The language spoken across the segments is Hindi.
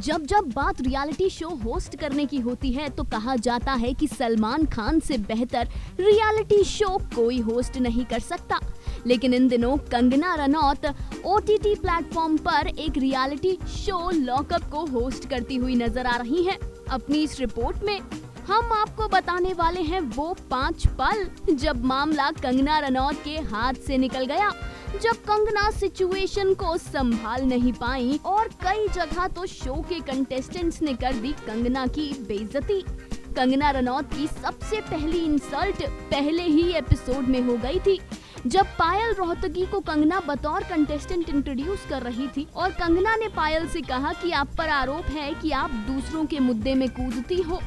जब जब बात रियलिटी शो होस्ट करने की होती है तो कहा जाता है कि सलमान खान से बेहतर रियलिटी शो कोई होस्ट नहीं कर सकता। लेकिन इन दिनों कंगना रनौत OTT प्लेटफॉर्म पर एक रियलिटी शो लॉकअप को होस्ट करती हुई नजर आ रही हैं। अपनी इस रिपोर्ट में हम आपको बताने वाले हैं वो 5 पल जब मामला कंगना रनौत के हाथ से निकल गया, जब कंगना सिचुएशन को संभाल नहीं पाई और कई जगह तो शो के कंटेस्टेंट्स ने कर दी कंगना की बेइज्जती। कंगना रनौत की सबसे पहली इंसल्ट पहले ही एपिसोड में हो गई थी, जब पायल रोहतगी को कंगना बतौर कंटेस्टेंट इंट्रोड्यूस कर रही थी और कंगना ने पायल से कहा कि आप पर आरोप है कि आप दूसरों के मुद्दे में कूदती हो,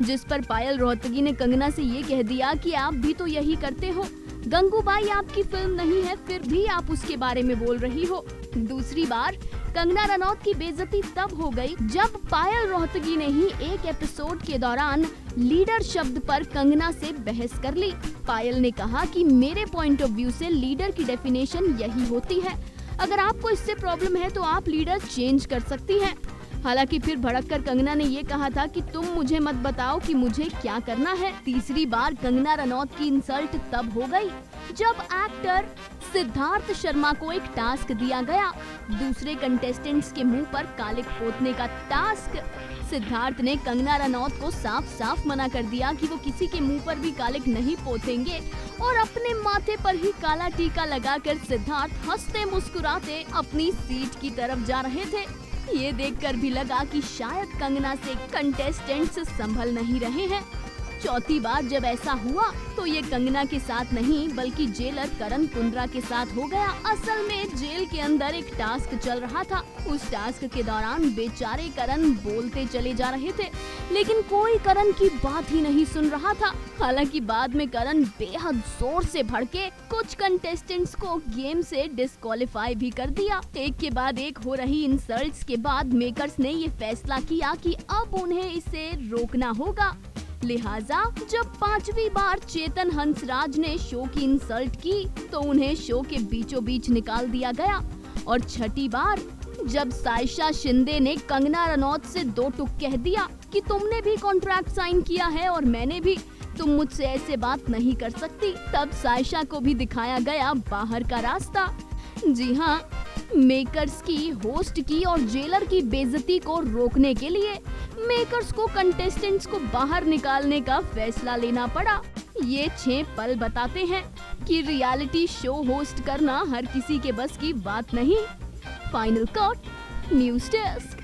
जिस पर पायल रोहतगी ने कंगना से ये कह दिया कि आप भी तो यही करते हो, गंगूबाई आपकी फिल्म नहीं है फिर भी आप उसके बारे में बोल रही हो। दूसरी बार कंगना रनौत की बेइज्जती तब हो गई जब पायल रोहतगी ने ही एक एपिसोड के दौरान लीडर शब्द पर कंगना से बहस कर ली। पायल ने कहा कि मेरे पॉइंट ऑफ व्यू से लीडर की डेफिनेशन यही होती है, अगर आपको इससे प्रॉब्लम है तो आप लीडर चेंज कर सकती हैं। हालांकि फिर भड़ककर कंगना ने ये कहा था कि तुम मुझे मत बताओ कि मुझे क्या करना है। तीसरी बार कंगना रनौत की इंसल्ट तब हो गई जब एक्टर सिद्धार्थ शर्मा को एक टास्क दिया गया, दूसरे कंटेस्टेंट्स के मुंह पर कालिक पोतने का टास्क। सिद्धार्थ ने कंगना रनौत को साफ साफ मना कर दिया कि वो किसी के मुंह पर भी कालिक नहीं पोतेंगे और अपने माथे पर ही काला टीका लगाकर सिद्धार्थ हंसते मुस्कुराते अपनी सीट की तरफ जा रहे थे। ये देखकर भी लगा कि शायद कंगना से कंटेस्टेंट्स संभल नहीं रहे हैं। चौथी बार जब ऐसा हुआ तो ये कंगना के साथ नहीं बल्कि जेलर करण कुंद्रा के साथ हो गया। असल में जेल के अंदर एक टास्क चल रहा था, उस टास्क के दौरान बेचारे करण बोलते चले जा रहे थे लेकिन कोई करण की बात ही नहीं सुन रहा था। हालांकि बाद में करण बेहद जोर से भड़के कुछ कंटेस्टेंट्स को गेम से डिस्क्वालीफाई भी कर दिया। एक के बाद एक हो रही इंसल्ट्स के बाद मेकर्स ने ये फैसला किया कि अब उन्हें इसे रोकना होगा। लिहाजा जब 5वीं बार चेतन हंसराज ने शो की इंसल्ट की तो उन्हें शो के बीचों बीच निकाल दिया गया और 6ठी बार जब सायशा शिंदे ने कंगना रनौत से 2 टुक कह दिया कि तुमने भी कॉन्ट्रैक्ट साइन किया है और मैंने भी, तुम मुझसे ऐसे बात नहीं कर सकती, तब सायशा को भी दिखाया गया बाहर का रास्ता। जी हाँ, मेकर्स की, होस्ट की और जेलर की बेइज्जती को रोकने के लिए मेकर्स को कंटेस्टेंट्स को बाहर निकालने का फैसला लेना पड़ा। ये 6 पल बताते हैं कि रियलिटी शो होस्ट करना हर किसी के बस की बात नहीं। Final cut, news desk.